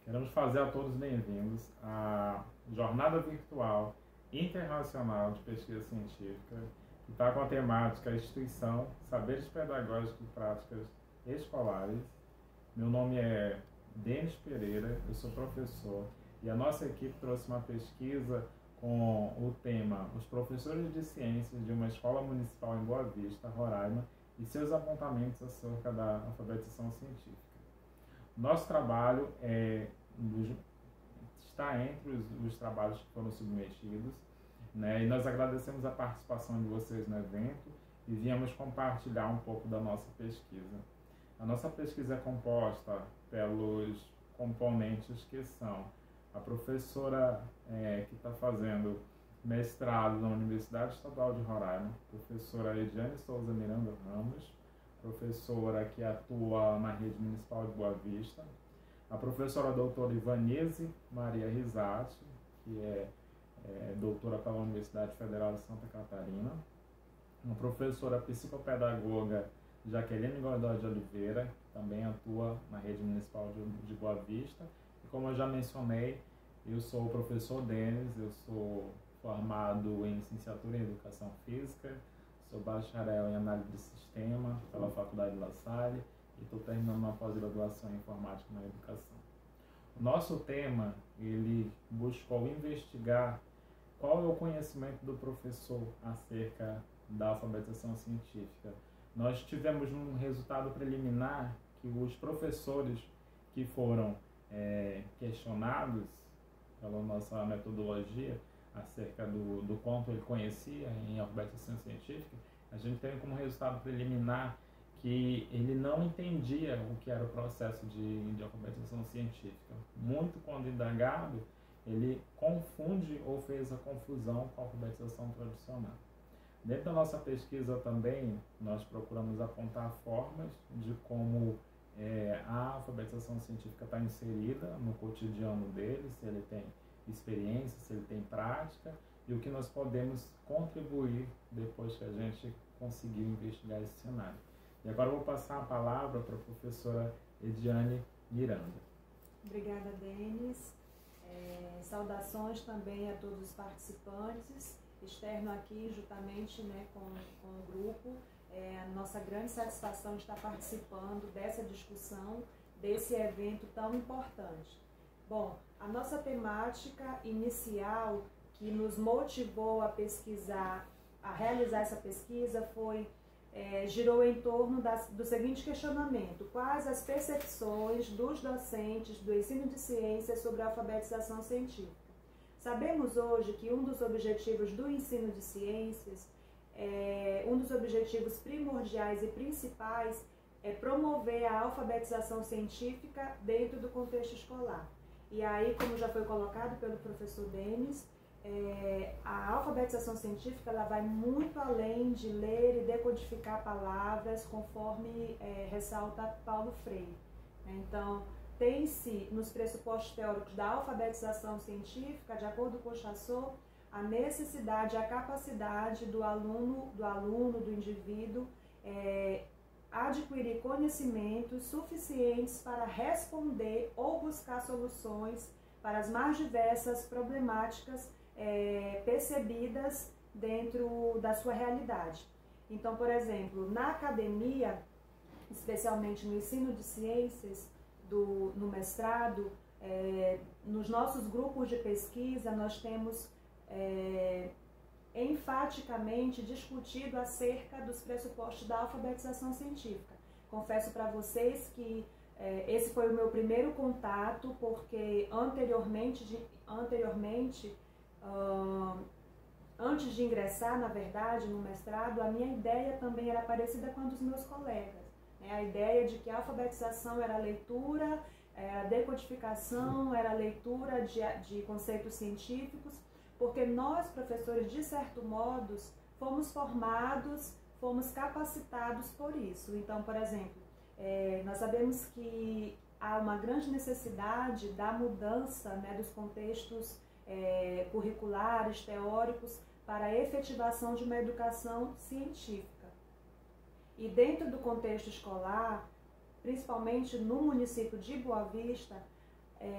Queremos fazer a todos bem-vindos à jornada virtual internacional de pesquisa científica, que está com a temática Instituição, Saberes Pedagógicos e Práticas Escolares. Meu nome é Denis Pereira, eu sou professor, e a nossa equipe trouxe uma pesquisa com o tema Os Professores de Ciências de uma Escola Municipal em Boa Vista, Roraima, e seus apontamentos acerca da alfabetização científica. Nosso trabalho está entre os trabalhos que foram submetidos, né? E nós agradecemos a participação de vocês no evento e viemos compartilhar um pouco da nossa pesquisa. A nossa pesquisa é composta pelos componentes que são a professora que está fazendo mestrado na Universidade Estadual de Roraima, professora Ediane Souza Miranda Ramos, professora que atua na Rede Municipal de Boa Vista, a professora doutora Ivanese Maria Risati, que é doutora pela Universidade Federal de Santa Catarina, uma professora psicopedagoga Jaqueline Godoy de Oliveira, que também atua na Rede Municipal de Boa Vista, e como eu já mencionei, eu sou o professor Denis, eu sou formado em licenciatura em Educação Física, sou bacharel em Análise de Sistema pela Faculdade La Salle e estou terminando uma pós-graduação em Informática na Educação. O nosso tema, ele buscou investigar qual é o conhecimento do professor acerca da alfabetização científica. Nós tivemos um resultado preliminar que os professores que foram questionados pela nossa metodologia acerca do quanto ele conhecia em alfabetização científica, a gente teve como resultado preliminar que ele não entendia o que era o processo de alfabetização científica. Muito quando indagado, ele confunde ou fez a confusão com a alfabetização tradicional. Dentro da nossa pesquisa também, nós procuramos apontar formas de como a alfabetização científica está inserida no cotidiano dele, se ele tem experiência, se ele tem prática, e o que nós podemos contribuir depois que a gente conseguir investigar esse cenário. E agora eu vou passar a palavra para a professora Ediane Miranda. Obrigada, Denis. Saudações também a todos os participantes, externo aqui juntamente com o grupo. Nossa grande satisfação de estar participando dessa discussão, desse evento tão importante. Bom, a nossa temática inicial que nos motivou a pesquisar, a realizar essa pesquisa girou em torno do seguinte questionamento: quais as percepções dos docentes do ensino de ciências sobre a alfabetização científica? Sabemos hoje que um dos objetivos do ensino de ciências, um dos objetivos primordiais e principais é promover a alfabetização científica dentro do contexto escolar. E aí, como já foi colocado pelo professor Denis, a alfabetização científica ela vai muito além de ler e decodificar palavras, conforme ressalta Paulo Freire. Então, tem-se nos pressupostos teóricos da alfabetização científica, de acordo com Chassot, a necessidade, a capacidade do aluno, do indivíduo, adquirir conhecimentos suficientes para responder ou buscar soluções para as mais diversas problemáticas percebidas dentro da sua realidade. Então, por exemplo, na academia, especialmente no ensino de ciências, no mestrado, nos nossos grupos de pesquisa, nós temos enfaticamente discutido acerca dos pressupostos da alfabetização científica. Confesso para vocês que esse foi o meu primeiro contato, porque antes de ingressar, na verdade, no mestrado, a minha ideia também era parecida com a dos meus colegas. A ideia de que a alfabetização era a leitura, a decodificação era a leitura de conceitos científicos, porque nós, professores, de certo modo, fomos formados, fomos capacitados por isso. Então, por exemplo, nós sabemos que há uma grande necessidade da mudança dos contextos curriculares, teóricos, para a efetivação de uma educação científica. E dentro do contexto escolar, principalmente no município de Boa Vista,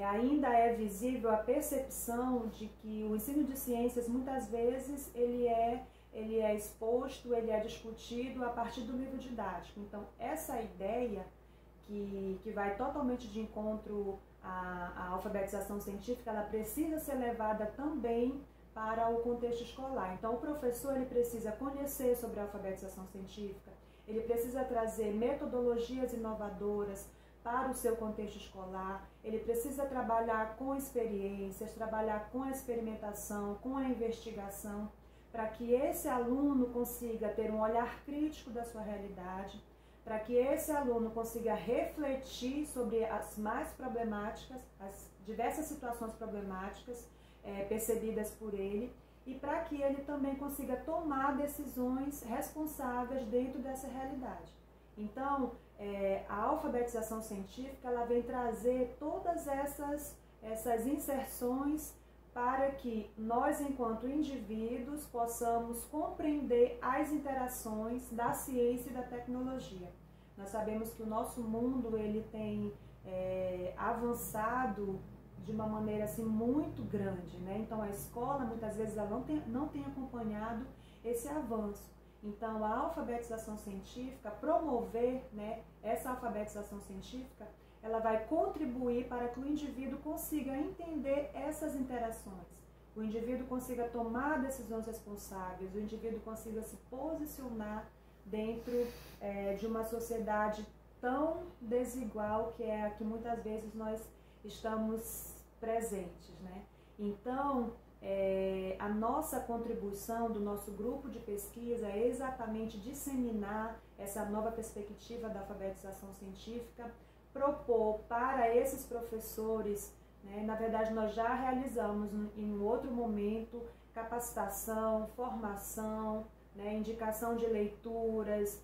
ainda é visível a percepção de que o ensino de ciências, muitas vezes, ele é exposto, ele é discutido a partir do livro didático. Então, essa ideia que vai totalmente de encontro à alfabetização científica, ela precisa ser levada também para o contexto escolar. Então, o professor ele precisa conhecer sobre a alfabetização científica, ele precisa trazer metodologias inovadoras para o seu contexto escolar, ele precisa trabalhar com experiências, trabalhar com a experimentação, com a investigação, para que esse aluno consiga ter um olhar crítico da sua realidade, para que esse aluno consiga refletir sobre as mais problemáticas, as diversas situações problemáticas percebidas por ele, e para que ele também consiga tomar decisões responsáveis dentro dessa realidade. Então, a alfabetização científica ela vem trazer todas essas inserções para que nós, enquanto indivíduos, possamos compreender as interações da ciência e da tecnologia. Nós sabemos que o nosso mundo ele tem avançado de uma maneira assim, muito grande, né? Então, a escola, muitas vezes, ela não tem acompanhado esse avanço. Então, a alfabetização científica, promover, né, essa alfabetização científica, ela vai contribuir para que o indivíduo consiga entender essas interações, o indivíduo consiga tomar decisões responsáveis, o indivíduo consiga se posicionar dentro de uma sociedade tão desigual que é a que muitas vezes nós estamos presentes, né? Então, a nossa contribuição do nosso grupo de pesquisa é exatamente disseminar essa nova perspectiva da alfabetização científica, propor para esses professores, né, na verdade nós já realizamos em outro momento capacitação, formação, né, indicação de leituras,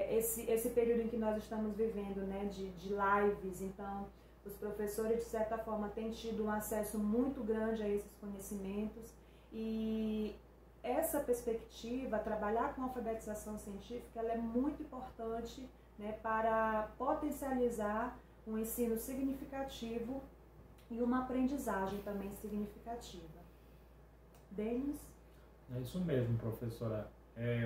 esse período em que nós estamos vivendo, né, de lives. Então os professores de certa forma têm tido um acesso muito grande a esses conhecimentos, e essa perspectiva, trabalhar com alfabetização científica, ela é muito importante, né, para potencializar um ensino significativo e uma aprendizagem também significativa. Denis? É isso mesmo, professora.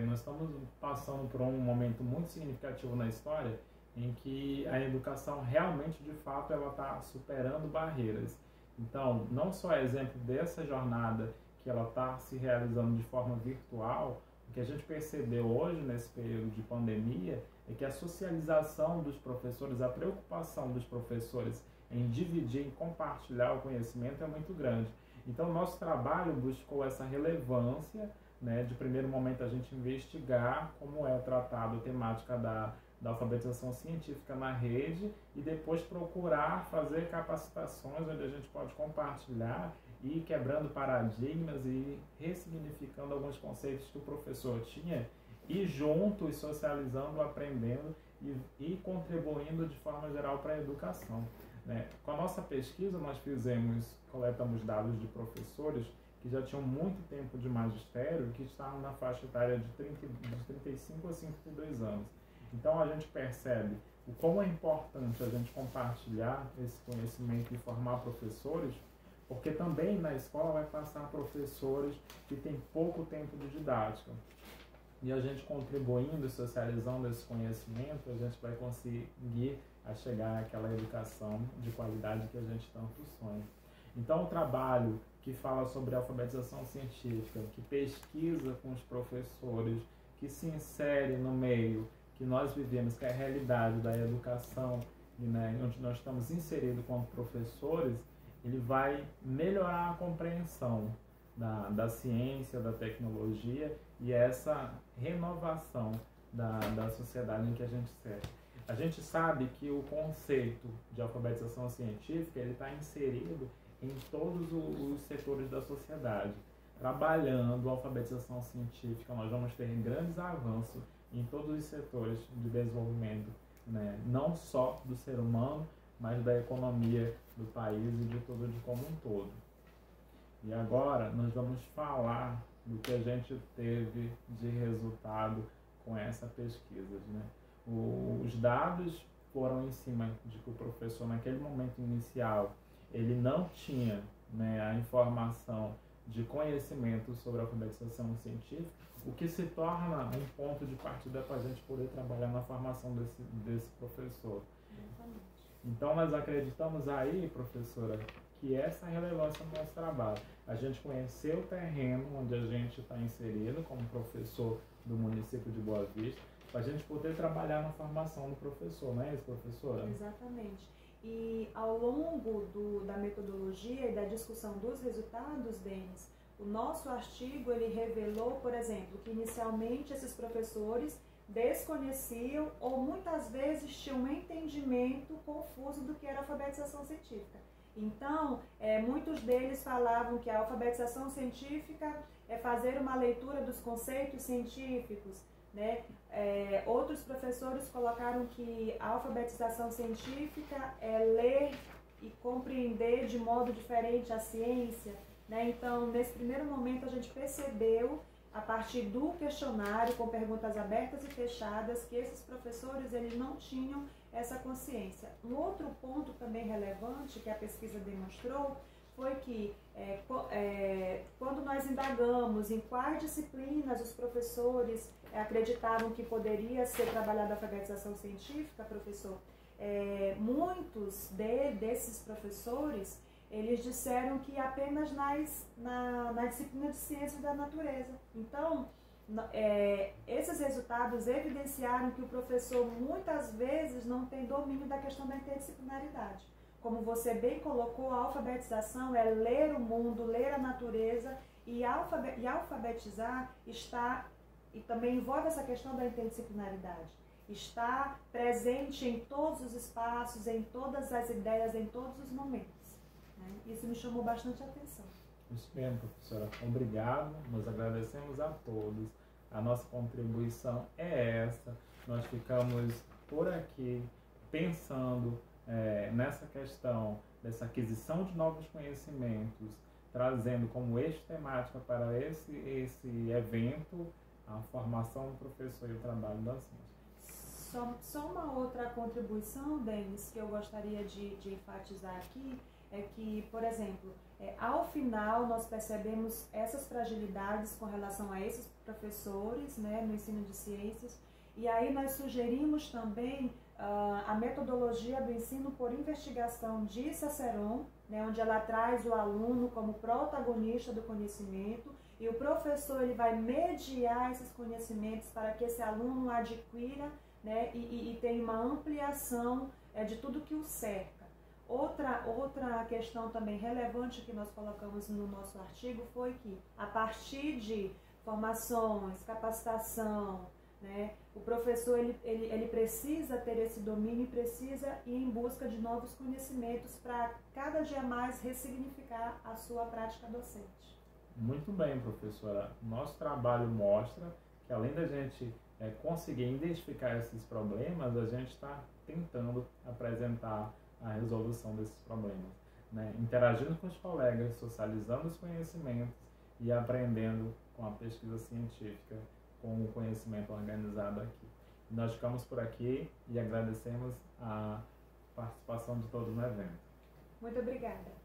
Nós estamos passando por um momento muito significativo na história em que a educação realmente, de fato, ela está superando barreiras. Então, não só é exemplo dessa jornada que ela está se realizando de forma virtual, o que a gente percebeu hoje, nesse período de pandemia, é que a socialização dos professores, a preocupação dos professores em dividir, em compartilhar o conhecimento é muito grande. Então, o nosso trabalho buscou essa relevância, né, de primeiro momento a gente investigar como é tratado a temática da alfabetização científica na rede, e depois procurar fazer capacitações onde a gente pode compartilhar e ir quebrando paradigmas e ressignificando alguns conceitos que o professor tinha, e juntos socializando, aprendendo e contribuindo de forma geral para a educação, né? Com a nossa pesquisa nós coletamos dados de professores que já tinham muito tempo de magistério, que estavam na faixa etária de 35 a 52 anos. Então a gente percebe o como é importante a gente compartilhar esse conhecimento e formar professores, porque também na escola vai passar professores que têm pouco tempo de didática. E a gente contribuindo e socializando esse conhecimento, a gente vai conseguir chegar àquela educação de qualidade que a gente tanto sonha. Então o trabalho que fala sobre alfabetização científica, que pesquisa com os professores, que se insere no meio que nós vivemos, que é a realidade da educação, né, onde nós estamos inseridos como professores, ele vai melhorar a compreensão da ciência, da tecnologia e essa renovação da sociedade em que a gente serve. A gente sabe que o conceito de alfabetização científica ele está inserido em todos os setores da sociedade. Trabalhando a alfabetização científica, nós vamos ter grandes avanços em todos os setores de desenvolvimento, né? Não só do ser humano, mas da economia do país e de tudo de como um todo. E agora nós vamos falar do que a gente teve de resultado com essa pesquisa, né? Os dados foram em cima de que o professor, naquele momento inicial, ele não tinha, né, a informação de conhecimento sobre a alfabetização científica, o que se torna um ponto de partida para a gente poder trabalhar na formação desse professor. Então, nós acreditamos aí, professora, que essa é a relevância do nosso trabalho. A gente conhecer o terreno onde a gente está inserido como professor do município de Boa Vista, para a gente poder trabalhar na formação do professor, não é isso, professora? Exatamente. E ao longo da metodologia e da discussão dos resultados, Denis, o nosso artigo ele revelou, por exemplo, que inicialmente esses professores desconheciam ou muitas vezes tinham um entendimento confuso do que era alfabetização científica. Então, muitos deles falavam que a alfabetização científica é fazer uma leitura dos conceitos científicos, né? Outros professores colocaram que a alfabetização científica é ler e compreender de modo diferente a ciência, né? Então, nesse primeiro momento, a gente percebeu, a partir do questionário, com perguntas abertas e fechadas, que esses professores eles não tinham essa consciência. Um outro ponto também relevante que a pesquisa demonstrou foi que quando nós indagamos em quais disciplinas os professores acreditavam que poderia ser trabalhada a alfabetização científica, professor, muitos desses professores, eles disseram que apenas na disciplina de ciências da natureza. Então, esses resultados evidenciaram que o professor muitas vezes não tem domínio da questão da interdisciplinaridade. Como você bem colocou, a alfabetização é ler o mundo, ler a natureza, e alfabetizar e também envolve essa questão da interdisciplinaridade. Está presente em todos os espaços, em todas as ideias, em todos os momentos. Isso me chamou bastante atenção. Isso mesmo, professora. Obrigado. Nós agradecemos a todos. A nossa contribuição é essa. Nós ficamos por aqui pensando nessa questão dessa aquisição de novos conhecimentos, trazendo como eixo temática para esse evento a formação do professor e o trabalho da ciência. Só uma outra contribuição, Denis, que eu gostaria de enfatizar aqui, é que, por exemplo, ao final nós percebemos essas fragilidades com relação a esses professores, né, no ensino de ciências, e aí nós sugerimos também a metodologia do ensino por investigação de Ciceron, né, onde ela traz o aluno como protagonista do conhecimento, e o professor ele vai mediar esses conhecimentos para que esse aluno adquira, né, e tenha uma ampliação de tudo que o cerca. Outra questão também relevante que nós colocamos no nosso artigo foi que, a partir de formações, capacitação, né, o professor ele precisa ter esse domínio e precisa ir em busca de novos conhecimentos para cada dia mais ressignificar a sua prática docente. Muito bem, professora. Nosso trabalho mostra que, além da gente conseguir identificar esses problemas, a gente está tentando apresentar a resolução desses problemas, né? Interagindo com os colegas, socializando os conhecimentos e aprendendo com a pesquisa científica, com o conhecimento organizado aqui. Nós ficamos por aqui e agradecemos a participação de todos no evento. Muito obrigada.